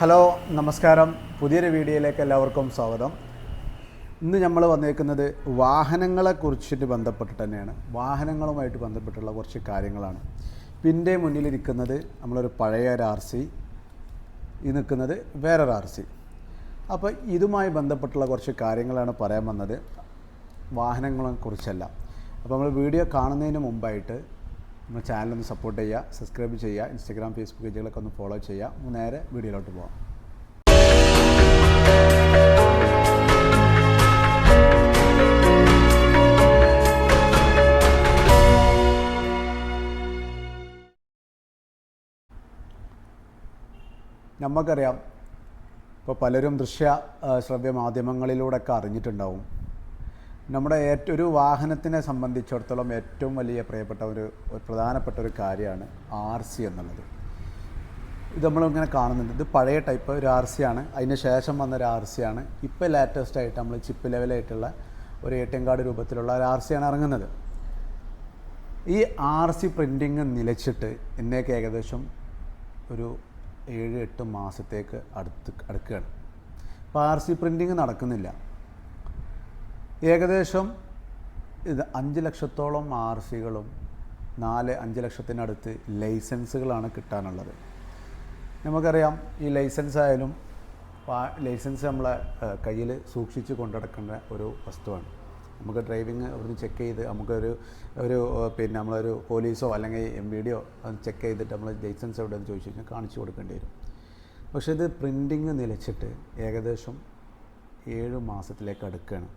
Hello നമസ്കാരം. പുതിയൊരു വീഡിയോയിലേക്ക് എല്ലാവർക്കും സ്വാഗതം. ഇന്ന് നമ്മൾ വന്നേക്കുന്നത് വാഹനങ്ങളെക്കുറിച്ചിട്ട് ബന്ധപ്പെട്ട് തന്നെയാണ്. വാഹനങ്ങളുമായിട്ട് ബന്ധപ്പെട്ടുള്ള കുറച്ച് കാര്യങ്ങളാണ്. പിന്നെ മുന്നിലിരിക്കുന്നത് നമ്മളൊരു പഴയ ഒരു RC, ഈ നിൽക്കുന്നത് വേറൊരു RC. അപ്പോൾ ഇതുമായി ബന്ധപ്പെട്ടുള്ള കുറച്ച് കാര്യങ്ങളാണ് പറയാൻ വന്നത്, വാഹനങ്ങളെക്കുറിച്ചല്ല. അപ്പോൾ നമ്മൾ വീഡിയോ കാണുന്നതിന് മുമ്പായിട്ട് നമ്മുടെ ചാനലൊന്ന് സപ്പോർട്ട് ചെയ്യുക, സബ്സ്ക്രൈബ് ചെയ്യുക, ഇൻസ്റ്റാഗ്രാം ഫേസ്ബുക്ക് പേജുകളൊക്കെ ഒന്ന് ഫോളോ ചെയ്യുക. നേരെ വീഡിയോയിലോട്ട് പോകാം. നമുക്കറിയാം, ഇപ്പോൾ പലരും ശ്രവ്യ മാധ്യമങ്ങളിലൂടെയൊക്കെ അറിഞ്ഞിട്ടുണ്ടാവും, നമ്മുടെ ഒരു വാഹനത്തിനെ സംബന്ധിച്ചിടത്തോളം ഏറ്റവും വലിയ പ്രിയപ്പെട്ട ഒരു പ്രധാനപ്പെട്ട ഒരു കാര്യമാണ് RC എന്നുള്ളത്. ഇത് നമ്മളിങ്ങനെ കാണുന്നുണ്ട്. ഇത് പഴയ ടൈപ്പ് ഒരു RC ആണ്, അതിന് ശേഷം വന്നൊരു RC ആണ്. ഇപ്പോൾ ലേറ്റസ്റ്റ് ആയിട്ട് നമ്മൾ ചിപ്പ് ലെവലായിട്ടുള്ള ഒരു ATM കാർഡ് രൂപത്തിലുള്ള ഒരു RC ആണ് ഇറങ്ങുന്നത്. ഈ RC പ്രിൻറ്റിങ് നിലച്ചിട്ട് എന്നേക്ക് ഏകദേശം ഒരു 7-8 മാസത്തേക്ക് അടുക്കുകയാണ്. അപ്പോൾ RC പ്രിൻറ്റിങ് നടക്കുന്നില്ല. ഏകദേശം ഇത് 5 ലക്ഷത്തോളം RCകളും 4-5 ലക്ഷത്തിനടുത്ത് ലൈസൻസുകളാണ് കിട്ടാനുള്ളത്. നമുക്കറിയാം, ഈ ലൈസൻസ് ആയാലും ലൈസൻസ് നമ്മളെ കയ്യിൽ സൂക്ഷിച്ച് കൊണ്ടുനടക്കേണ്ട ഒരു വസ്തുവാണ്. നമുക്ക് ഡ്രൈവിങ് അവിടുന്ന് ചെക്ക് ചെയ്ത് പിന്നെ നമ്മളൊരു പോലീസോ അല്ലെങ്കിൽ MVDയോ അത് ചെക്ക് ചെയ്തിട്ട് നമ്മൾ ലൈസൻസ് എവിടെയെന്ന് ചോദിച്ചു കഴിഞ്ഞാൽ കാണിച്ചു കൊടുക്കേണ്ടി വരും. പക്ഷേ ഇത് പ്രിൻറ്റിങ് നിലച്ചിട്ട് ഏകദേശം 7 മാസത്തിലേക്ക് അടുക്കുകയാണ്.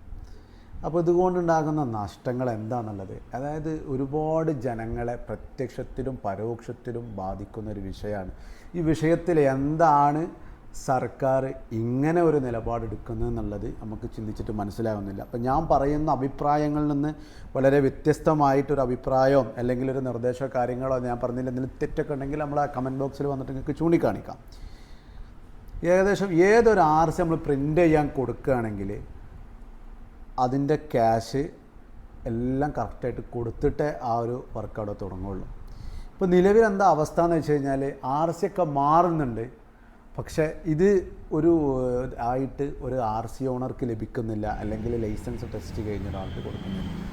അപ്പോൾ ഇതുകൊണ്ടുണ്ടാകുന്ന നഷ്ടങ്ങൾ എന്താണെന്നുള്ളത്, അതായത് ഒരുപാട് ജനങ്ങളെ പ്രത്യക്ഷത്തിലും പരോക്ഷത്തിലും ബാധിക്കുന്ന ഒരു വിഷയമാണ്. ഈ വിഷയത്തിൽ എന്താണ് സർക്കാർ ഇങ്ങനെ ഒരു നിലപാടെടുക്കുന്നതെന്നുള്ളത് നമുക്ക് ചിന്തിച്ചിട്ട് മനസ്സിലാകുന്നില്ല. അപ്പോൾ ഞാൻ പറയുന്ന അഭിപ്രായങ്ങളിൽ നിന്ന് വളരെ വ്യത്യസ്തമായിട്ടൊരു അഭിപ്രായമോ അല്ലെങ്കിൽ ഒരു നിർദ്ദേശമോ കാര്യങ്ങളോ ഞാൻ പറഞ്ഞതിൽ എന്തെങ്കിലും തെറ്റൊക്കെ ഉണ്ടെങ്കിൽ നമ്മൾ ആ കമൻറ്റ് ബോക്സിൽ വന്നിട്ട് നിങ്ങൾക്ക് ചൂണ്ടിക്കാണിക്കാം. ഏകദേശം ഏതൊരു RC നമ്മൾ പ്രിൻ്റ് ചെയ്യാൻ കൊടുക്കുകയാണെങ്കിൽ അതിൻ്റെ ക്യാഷ് എല്ലാം കറക്റ്റായിട്ട് കൊടുത്തിട്ടേ ആ ഒരു വർക്ക് അവിടെ തുടങ്ങുള്ളൂ. ഇപ്പോൾ നിലവിൽ എന്താ അവസ്ഥ എന്ന് വെച്ച് കഴിഞ്ഞാൽ RC ഒക്കെ മാറുന്നുണ്ട്, പക്ഷേ ഇത് ഒരു RC ഓണർക്ക് ലഭിക്കുന്നില്ല, അല്ലെങ്കിൽ ലൈസൻസ് ടെസ്റ്റ് കഴിഞ്ഞ ഒരാൾക്ക്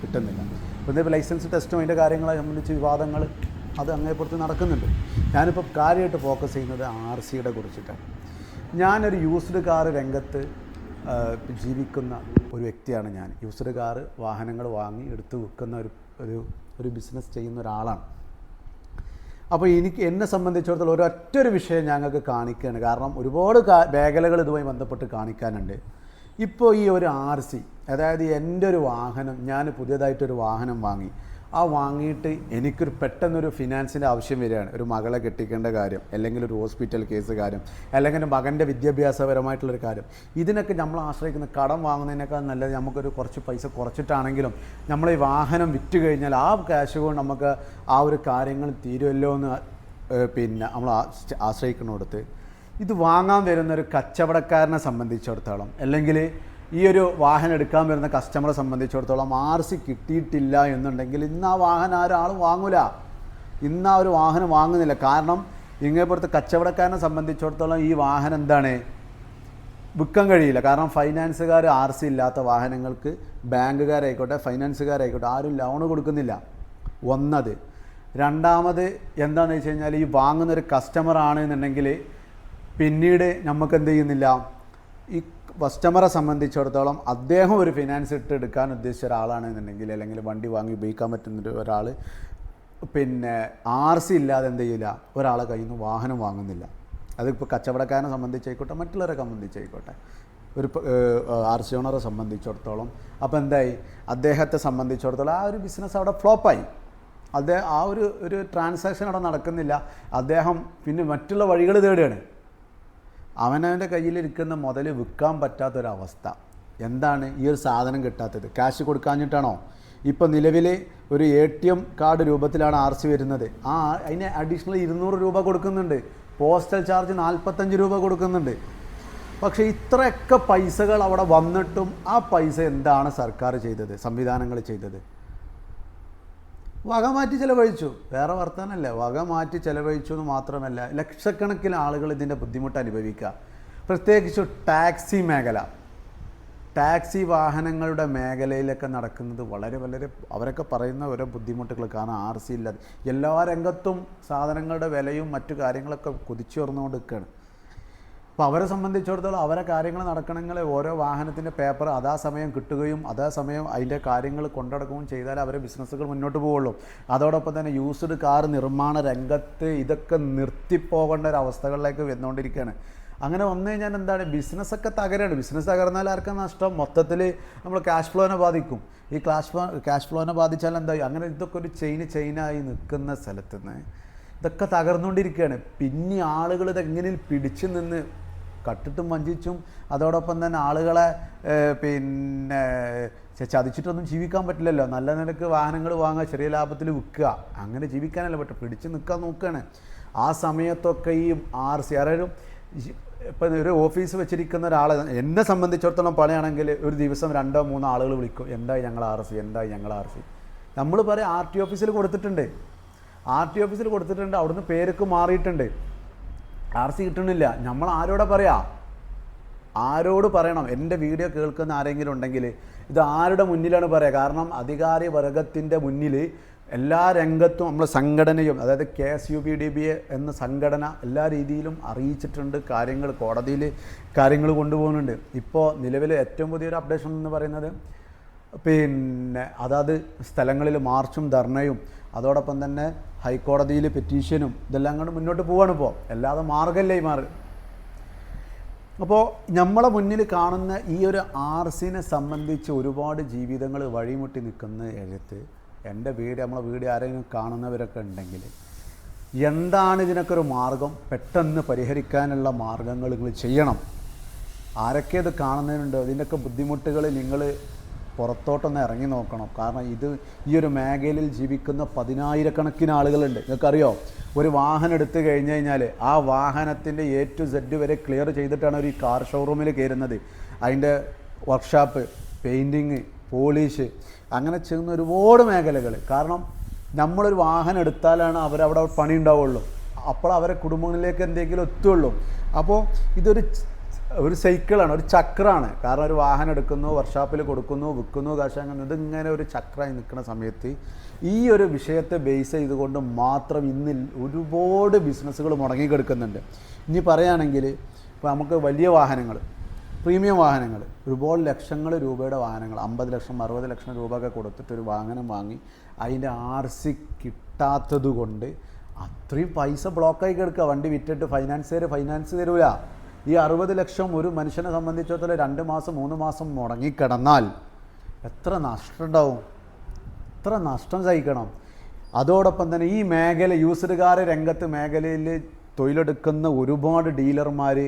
കിട്ടുന്നില്ല. അപ്പോൾ ഇതിപ്പോൾ ലൈസൻസ് ടെസ്റ്റും അതിൻ്റെ കാര്യങ്ങളെ സംബന്ധിച്ച് വിവാദങ്ങൾ അത് അങ്ങേപ്പുറത്ത് നടക്കുന്നുണ്ട്. ഞാനിപ്പോൾ കാര്യമായിട്ട് ഫോക്കസ് ചെയ്യുന്നത് RCയുടെ കുറിച്ചിട്ടാണ്. ഞാനൊരു യൂസ്ഡ് കാർ രംഗത്ത് ജീവിക്കുന്ന ഒരു വ്യക്തിയാണ്. ഞാൻ യൂസ്ഡ് കാർ വാഹനങ്ങൾ വാങ്ങി എടുത്ത് വിൽക്കുന്ന ഒരു ബിസിനസ് ചെയ്യുന്ന ഒരാളാണ്. അപ്പോൾ എന്നെ സംബന്ധിച്ചിടത്തോളം ഒരൊറ്റൊരു വിഷയം ഞങ്ങൾക്ക് കാണിക്കുകയാണ്. കാരണം ഒരുപാട് മേഖലകൾ ഇതുമായി ബന്ധപ്പെട്ട് കാണിക്കാനുണ്ട്. ഇപ്പോൾ ഈ ഒരു RC, അതായത് എൻ്റെ ഒരു വാഹനം, ഞാൻ പുതിയതായിട്ടൊരു വാഹനം വാങ്ങി, ആ വാങ്ങിയിട്ട് എനിക്കൊരു പെട്ടെന്നൊരു ഫിനാൻസിൻ്റെ ആവശ്യം വരികയാണ്. ഒരു മകളെ കെട്ടിക്കേണ്ട കാര്യം, അല്ലെങ്കിൽ ഒരു ഹോസ്പിറ്റൽ കേസ് കാര്യം, അല്ലെങ്കിൽ മകൻ്റെ വിദ്യാഭ്യാസപരമായിട്ടുള്ളൊരു കാര്യം. ഇതിനൊക്കെ നമ്മൾ ആശ്രയിക്കുന്ന കടം വാങ്ങുന്നതിനേക്കാൾ നല്ലത് നമുക്കൊരു കുറച്ച് പൈസ കുറച്ചിട്ടാണെങ്കിലും നമ്മൾ ഈ വാഹനം വിറ്റ് കഴിഞ്ഞാൽ ആ ക്യാഷ് കൊണ്ട് നമുക്ക് ആ ഒരു കാര്യങ്ങൾ തീരുമല്ലോ എന്ന് പിന്നെ നമ്മൾ ആശ്രയിക്കുന്നിടത്ത്, ഇത് വാങ്ങാൻ വരുന്നൊരു കച്ചവടക്കാരനെ സംബന്ധിച്ചിടത്തോളം, അല്ലെങ്കിൽ ഈ ഒരു വാഹനം എടുക്കാൻ വരുന്ന കസ്റ്റമറെ സംബന്ധിച്ചിടത്തോളം RC കിട്ടിയിട്ടില്ല എന്നുണ്ടെങ്കിൽ ഇന്ന് ആ വാഹനം ആരും വാങ്ങൂല, ഇന്ന് ആ ഒരു വാഹനം വാങ്ങുന്നില്ല. കാരണം ഇങ്ങേപ്പുറത്ത് കച്ചവടക്കാരനെ സംബന്ധിച്ചിടത്തോളം ഈ വാഹനം എന്താണ്, വിൽക്കാൻ കഴിയില്ല. കാരണം ഫൈനാൻസുകാർ RC ഇല്ലാത്ത വാഹനങ്ങൾക്ക് ബാങ്കുകാരായിക്കോട്ടെ ഫൈനാൻസുകാരായിക്കോട്ടെ ആരും ലോണ് കൊടുക്കുന്നില്ല. ഒന്നത്. രണ്ടാമത് എന്താണെന്ന് വെച്ച് കഴിഞ്ഞാൽ ഈ വാങ്ങുന്നൊരു കസ്റ്റമർ ആണെന്നുണ്ടെങ്കിൽ പിന്നീട് നമുക്ക് എന്ത് ചെയ്യുന്നില്ല, ഈ കസ്റ്റമറെ സംബന്ധിച്ചിടത്തോളം അദ്ദേഹം ഒരു ഫിനാൻസ് എടുക്കാൻ ഉദ്ദേശിച്ച ഒരാളാണെന്നുണ്ടെങ്കിൽ, അല്ലെങ്കിൽ വണ്ടി വാങ്ങി ഉപയോഗിക്കാൻ പറ്റുന്ന ഒരാൾ പിന്നെ RC ഇല്ലാതെ എന്ത് ചെയ്യില്ല, ഒരാളെ കയ്യിൽ നിന്ന് വാഹനം വാങ്ങുന്നില്ല. അതിപ്പോൾ കച്ചവടക്കാരനെ സംബന്ധിച്ചായിക്കോട്ടെ മറ്റുള്ളവരെ സംബന്ധിച്ചായിക്കോട്ടെ, ഒരു RC ഓണറെ സംബന്ധിച്ചിടത്തോളം. അപ്പോൾ എന്തായി, അദ്ദേഹത്തെ സംബന്ധിച്ചിടത്തോളം ആ ഒരു ബിസിനസ് അവിടെ ഫ്ലോപ്പായി. ആ ഒരു ട്രാൻസാക്ഷൻ അവിടെ നടക്കുന്നില്ല. അദ്ദേഹം പിന്നെ മറ്റുള്ള വഴികൾ തേടുകയാണ്. അവനവൻ്റെ കയ്യിലിരിക്കുന്ന മുതൽ വിൽക്കാൻ പറ്റാത്തൊരവസ്ഥ. എന്താണ് ഈ ഒരു സാധനം കിട്ടാത്തത്? ക്യാഷ് കൊടുക്കാഞ്ഞിട്ടാണോ? ഇപ്പോൾ നിലവിൽ ഒരു ATM കാർഡ് രൂപത്തിലാണ് RC വരുന്നത്. അതിന് അഡീഷണൽ 200 രൂപ കൊടുക്കുന്നുണ്ട്. പോസ്റ്റൽ ചാർജ് 45 രൂപ കൊടുക്കുന്നുണ്ട്. പക്ഷേ ഇത്രയൊക്കെ പൈസകൾ അവിടെ വന്നിട്ടും ആ പൈസ എന്താണ് സർക്കാർ ചെയ്തത്, സംവിധാനങ്ങൾ ചെയ്തത്? വക മാറ്റി ചിലവഴിച്ചു, വേറെ വർത്താനല്ല, വക മാറ്റി ചിലവഴിച്ചു എന്ന് മാത്രമല്ല ലക്ഷക്കണക്കിന് ആളുകൾ ഇതിൻ്റെ ബുദ്ധിമുട്ട് അനുഭവിക്കുക. പ്രത്യേകിച്ച് ടാക്സി മേഖല, ടാക്സി വാഹനങ്ങളുടെ മേഖലയിലൊക്കെ നടക്കുന്നത് വളരെ വളരെ അവരൊക്കെ പറയുന്ന ഓരോ ബുദ്ധിമുട്ടുകൾ. കാരണം RC ഇല്ലാതെ എല്ലാ രംഗത്തും സാധനങ്ങളുടെ വിലയും മറ്റു കാര്യങ്ങളൊക്കെ കുതിച്ചുയർന്നുകൊണ്ട് നിൽക്കുകയാണ്. അപ്പോൾ അവരെ സംബന്ധിച്ചിടത്തോളം അവരെ കാര്യങ്ങൾ നടക്കണമെങ്കിൽ ഓരോ വാഹനത്തിൻ്റെ പേപ്പർ അതാസമയം കിട്ടുകയും അതാസമയം അതിൻ്റെ കാര്യങ്ങൾ കൊണ്ടുനടക്കുകയും ചെയ്താൽ അവരെ ബിസിനസ്സുകൾ മുന്നോട്ട് പോവുള്ളൂ. അതോടൊപ്പം തന്നെ യൂസ്ഡ് കാർ നിർമ്മാണ രംഗത്ത് ഇതൊക്കെ നിർത്തിപ്പോകേണ്ട ഒരു അവസ്ഥകളിലേക്ക് വന്നുകൊണ്ടിരിക്കുകയാണ്. അങ്ങനെ വന്നു കഴിഞ്ഞാൽ എന്താണ്, ബിസിനസ്സൊക്കെ തകരാണ്. ബിസിനസ് തകർന്നാൽ ആർക്കും നഷ്ടം, മൊത്തത്തിൽ നമ്മൾ ക്യാഷ് ഫ്ലോനെ ബാധിക്കും. ഈ ക്യാഷ് ഫ്ലോനെ ബാധിച്ചാൽ എന്തായി, അങ്ങനെ ഇതൊക്കെ ഒരു ചെയിനായി നിൽക്കുന്ന സ്ഥലത്ത് നിന്ന് ഇതൊക്കെ തകർന്നുകൊണ്ടിരിക്കുകയാണ്. പിന്നെ ആളുകൾ ഇതെങ്ങനെ പിടിച്ചു നിന്ന് കട്ടിട്ടും വഞ്ചിച്ചും അതോടൊപ്പം തന്നെ ആളുകളെ പിന്നെ ചതിച്ചിട്ടൊന്നും ജീവിക്കാൻ പറ്റില്ലല്ലോ. നല്ല നിലക്ക് വാഹനങ്ങൾ വാങ്ങുക, ചെറിയ ലാഭത്തിൽ വിൽക്കുക, അങ്ങനെ ജീവിക്കാനല്ല പറ്റും, പിടിച്ച് നിൽക്കാൻ നോക്കുകയാണ്. ആ സമയത്തൊക്കെ ഈ RC ആരും ഇപ്പം ഒരു ഓഫീസ് വെച്ചിരിക്കുന്ന ഒരാളെ എന്നെ സംബന്ധിച്ചിടത്തോളം പറയുകയാണെങ്കിൽ ഒരു ദിവസം 2-3 ആളുകൾ വിളിക്കും, എന്തായി ഞങ്ങൾ RC, എന്തായി ഞങ്ങൾ RC. നമ്മൾ പറയും RT ഓഫീസിൽ കൊടുത്തിട്ടുണ്ട്, അവിടുന്ന് പേരൊക്കെ മാറിയിട്ടുണ്ട്, RC കിട്ടണില്ല. നമ്മൾ ആരോടെ പറയാം, ആരോട് പറയണം? എൻ്റെ വീഡിയോ കേൾക്കുന്ന ആരെങ്കിലും ഉണ്ടെങ്കിൽ ഇത് ആരുടെ മുന്നിലാണ് പറയുക? കാരണം അധികാരി വർഗത്തിൻ്റെ മുന്നിൽ എല്ലാ രംഗത്തും നമ്മൾ സംഘടനയും, അതായത് KSUBDBA എന്ന സംഘടന എല്ലാ രീതിയിലും അറിയിച്ചിട്ടുണ്ട്, കാര്യങ്ങൾ കോടതിയിൽ കാര്യങ്ങൾ കൊണ്ടുപോകുന്നുണ്ട്. ഇപ്പോൾ നിലവിൽ ഏറ്റവും പുതിയൊരു അപ്ഡേഷൻ എന്ന് പറയുന്നത് പിന്നെ അതാത് സ്ഥലങ്ങളിൽ മാർച്ചും ധർണയും അതോടൊപ്പം തന്നെ ഹൈക്കോടതിയിൽ പെറ്റീഷനും ഇതെല്ലാം കൊണ്ട് മുന്നോട്ട് പോവാണ്. ഇപ്പോൾ അല്ലാതെ മാർഗമല്ലേ ഈ മാർഗം. അപ്പോൾ നമ്മളെ മുന്നിൽ കാണുന്ന ഈ ഒരു RCനെ സംബന്ധിച്ച് ഒരുപാട് ജീവിതങ്ങൾ വഴിമുട്ടി നിൽക്കുന്ന എഴുത്ത് എൻ്റെ നമ്മളെ വീട് ആരെങ്കിലും കാണുന്നവരൊക്കെ ഉണ്ടെങ്കിൽ എന്താണ് ഇതിനൊക്കെ ഒരു മാർഗം, പെട്ടെന്ന് പരിഹരിക്കാനുള്ള മാർഗങ്ങൾ നിങ്ങൾ ചെയ്യണം. ആരൊക്കെ ഇത് കാണുന്നതിനുണ്ടോ ഇതിൻ്റെയൊക്കെ ബുദ്ധിമുട്ടുകൾ നിങ്ങൾ പുറത്തോട്ടൊന്ന് ഇറങ്ങി നോക്കണം. കാരണം ഈ ഒരു മേഖലയിൽ ജീവിക്കുന്ന 10,000-കണക്കിന് ആളുകളുണ്ട്. നിങ്ങൾക്കറിയോ, ഒരു വാഹനം എടുത്തു കഴിഞ്ഞ് കഴിഞ്ഞാൽ ആ വാഹനത്തിൻ്റെ A to Z വരെ ക്ലിയർ ചെയ്തിട്ടാണ് ഒരു കാർ ഷോറൂമിൽ കയറുന്നത്. അതിൻ്റെ വർക്ക്ഷോപ്പ്, പെയിൻറ്റിങ്, പോളിഷ്, അങ്ങനെ ചെയ്യുന്ന ഒരുപാട് മേഖലകൾ. കാരണം നമ്മളൊരു വാഹനം എടുത്താലാണ് അവരവിടെ പണി ഉണ്ടാവുള്ളൂ, അപ്പോൾ അവരെ കുടുംബങ്ങളിലേക്ക് എന്തെങ്കിലും എത്തുള്ളൂ. അപ്പോൾ ഒരു സൈക്കിളാണ്, ഒരു ചക്രമാണ്. കാരണം ഒരു വാഹനം എടുക്കുന്നു, വർക്ക്ഷോപ്പിൽ കൊടുക്കുന്നു, വിൽക്കുന്നു, കാശാങ്ങുന്നു, ഇതിങ്ങനെ ഒരു ചക്രമായി നിൽക്കുന്ന സമയത്ത് ഈ ഒരു വിഷയത്തെ ബേസ് ചെയ്തുകൊണ്ട് മാത്രം ഇന്ന് ഒരുപാട് ബിസിനസ്സുകൾ മുടങ്ങിക്കിടക്കുന്നുണ്ട്. ഇനി പറയുകയാണെങ്കിൽ ഇപ്പോൾ നമുക്ക് വലിയ വാഹനങ്ങൾ, പ്രീമിയം വാഹനങ്ങൾ, ഒരുപാട് ലക്ഷങ്ങൾ രൂപയുടെ വാഹനങ്ങൾ, 50 ലക്ഷം 60 ലക്ഷം രൂപ ഒക്കെ കൊടുത്തിട്ടൊരു വാഹനം വാങ്ങി അതിൻ്റെ RC കിട്ടാത്തത് കൊണ്ട് അത്രയും പൈസ ബ്ലോക്കായി കിടക്കുക. വണ്ടി വിറ്റിട്ട് ഫൈനാൻസ് തരൂല. ഈ 60 ലക്ഷം ഒരു മനുഷ്യനെ സംബന്ധിച്ചിടത്തോളം 2 മാസം 3 മാസം മുടങ്ങിക്കിടന്നാൽ എത്ര നഷ്ടം ഉണ്ടാവും, എത്ര നഷ്ടം സഹിക്കണം. അതോടൊപ്പം തന്നെ ഈ മേഖല യൂസ്ഡ് കാർ മേഖലയിൽ തൊഴിലെടുക്കുന്ന ഒരുപാട് ഡീലർമാർ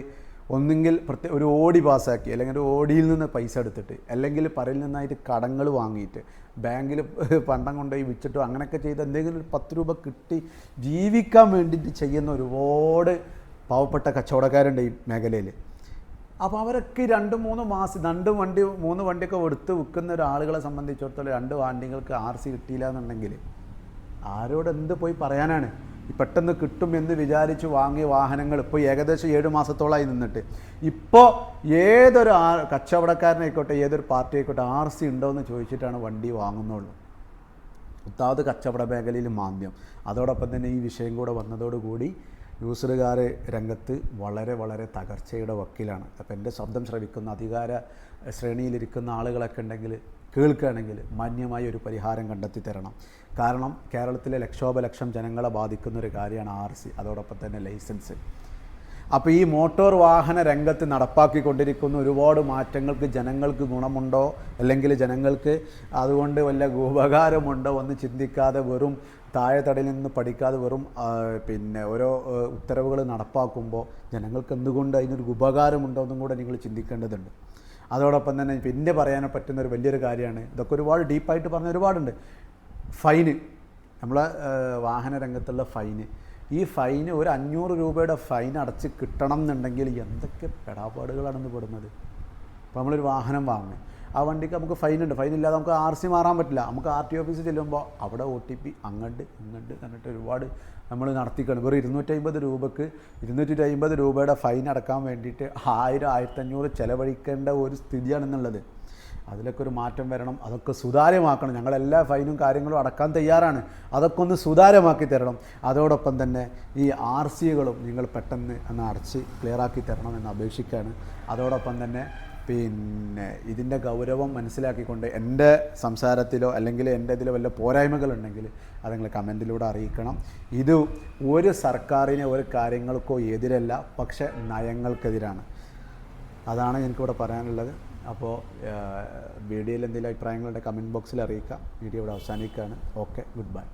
ഒന്നുകിൽ ഒരു ഓടി പാസ്സാക്കി, അല്ലെങ്കിൽ ഒരു ഓടിയിൽ നിന്ന് പൈസ എടുത്തിട്ട്, അല്ലെങ്കിൽ പറയിൽ നിന്നായിട്ട് കടങ്ങൾ വാങ്ങിയിട്ട് ബാങ്കിൽ പണ്ടം കൊണ്ടുപോയി വിറ്റിട്ടോ അങ്ങനെയൊക്കെ ചെയ്ത് എന്തെങ്കിലും ഒരു 10 രൂപ കിട്ടി ജീവിക്കാൻ വേണ്ടിയിട്ട് ചെയ്യുന്ന ഒരുപാട് പാവപ്പെട്ട കച്ചവടക്കാരുണ്ട് ഈ മേഖലയിൽ. അപ്പോൾ അവരൊക്കെ 2-3 മാസം 2 വണ്ടി 3 വണ്ടിയൊക്കെ എടുത്ത് വിൽക്കുന്ന ഒരാളുകളെ സംബന്ധിച്ചിടത്തോളം 2 വണ്ടികൾക്ക് RC കിട്ടിയില്ല എന്നുണ്ടെങ്കിൽ ആരോട് എന്ത് പോയി പറയാനാണ്? ഈ പെട്ടെന്ന് കിട്ടും എന്ന് വിചാരിച്ച് വാങ്ങിയ വാഹനങ്ങൾ ഇപ്പോൾ ഏകദേശം 7 മാസത്തോളമായി നിന്നിട്ട് ഇപ്പോൾ ഏതൊരു കച്ചവടക്കാരനായിക്കോട്ടെ, ഏതൊരു പാർട്ടി ആയിക്കോട്ടെ, RC ഉണ്ടോ എന്ന് ചോദിച്ചിട്ടാണ് വണ്ടി വാങ്ങുന്നുള്ളൂ. ഒത്താത് കച്ചവട മേഖലയിൽ മാന്ദ്യം. അതോടൊപ്പം തന്നെ ഈ വിഷയം കൂടെ വന്നതോടുകൂടി യൂസ്ഡ് കാർ രംഗത്ത് വളരെ വളരെ തകർച്ചയുടെ വക്കിലാണ്. അപ്പോൾ എൻ്റെ ശബ്ദം ശ്രവിക്കുന്ന അധികാര ശ്രേണിയിലിരിക്കുന്ന ആളുകളൊക്കെ ഉണ്ടെങ്കിൽ കേൾക്കുകയാണെങ്കിൽ മാന്യമായ ഒരു പരിഹാരം കണ്ടെത്തി തരണം. കാരണം കേരളത്തിലെ ലക്ഷോപലക്ഷം ജനങ്ങളെ ബാധിക്കുന്നൊരു കാര്യമാണ് RC, അതോടൊപ്പം തന്നെ ലൈസൻസ്. അപ്പോൾ ഈ മോട്ടോർ വാഹന രംഗത്ത് നടപ്പാക്കിക്കൊണ്ടിരിക്കുന്ന ഒരുപാട് മാറ്റങ്ങൾക്ക് ജനങ്ങൾക്ക് ഗുണമുണ്ടോ, അല്ലെങ്കിൽ ജനങ്ങൾക്ക് അതുകൊണ്ട് വല്ല ഉപകാരമുണ്ടോ എന്ന് ചിന്തിക്കാതെ വെറും താഴെത്തടയിൽ നിന്ന് പഠിക്കാതെ വെറും പിന്നെ ഓരോ ഉത്തരവുകൾ നടപ്പാക്കുമ്പോൾ ജനങ്ങൾക്ക് എന്തുകൊണ്ട് അതിനൊരു ഉപകാരമുണ്ടോ എന്നും കൂടെ നിങ്ങൾ ചിന്തിക്കേണ്ടതുണ്ട്. അതോടൊപ്പം തന്നെ പിന്നെ പറയാൻ പറ്റുന്ന ഒരു വലിയൊരു കാര്യമാണ്, ഇതൊക്കെ ഒരുപാട് ഡീപ്പായിട്ട് പറഞ്ഞ ഒരുപാടുണ്ട്. ഫൈന്, നമ്മളെ വാഹന രംഗത്തുള്ള ഫൈന്, ഈ ഫൈന് ഒരു 500 രൂപയുടെ ഫൈൻ അടച്ച് കിട്ടണം എന്നുണ്ടെങ്കിൽ എന്തൊക്കെ പെടാപ്പാടുകളാണെന്ന് പെടുന്നത്. അപ്പോൾ നമ്മളൊരു വാഹനം വാങ്ങും, ആ വണ്ടിക്ക് നമുക്ക് ഫൈനുണ്ട്. ഫൈനില്ലാതെ നമുക്ക് RC മാറാൻ പറ്റില്ല. നമുക്ക് RT ഓഫീസിൽ ചെല്ലുമ്പോൾ അവിടെ OTP അങ്ങോട്ട് ഇങ്ങോട്ട് കണ്ടിട്ട് ഒരുപാട് നമ്മൾ നടത്തിക്കണം. വെറും 250 രൂപക്ക് 250 രൂപയുടെ ഫൈൻ അടക്കാൻ വേണ്ടിയിട്ട് 1000 1500 ചിലവഴിക്കേണ്ട ഒരു സ്ഥിതിയാണെന്നുള്ളത്. അതിലൊക്കെ ഒരു മാറ്റം വരണം. അതൊക്കെ സുതാര്യമാക്കണം. ഞങ്ങളെല്ലാ ഫൈനും കാര്യങ്ങളും അടക്കാൻ തയ്യാറാണ്. അതൊക്കെ ഒന്ന് സുതാര്യമാക്കി തരണം. അതോടൊപ്പം തന്നെ ഈ RCകളും നിങ്ങൾ പെട്ടെന്ന് ഒന്ന് അടച്ച് ക്ലിയറാക്കി തരണമെന്ന് അപേക്ഷിക്കുകയാണ്. അതോടൊപ്പം തന്നെ പിന്നെ ഇതിൻ്റെ ഗൗരവം മനസ്സിലാക്കിക്കൊണ്ട് എൻ്റെ സംസാരത്തിലോ അല്ലെങ്കിൽ എൻ്റെ ഇതിലോ വല്ല പോരായ്മകളുണ്ടെങ്കിൽ അത് നിങ്ങൾ കമൻറ്റിലൂടെ അറിയിക്കണം. ഇത് ഒരു സർക്കാരിനെ ഒരു കാര്യങ്ങൾക്കോ എതിരല്ല, പക്ഷേ നയങ്ങൾക്കെതിരാണ്. അതാണ് എനിക്കിവിടെ പറയാനുള്ളത്. അപ്പോൾ വീഡിയോയിൽ എന്തെങ്കിലും അഭിപ്രായങ്ങളുടെ കമൻറ്റ് ബോക്സിൽ അറിയിക്കാം. വീഡിയോ ഇവിടെ അവസാനിക്കുകയാണ്. Okay, good bye.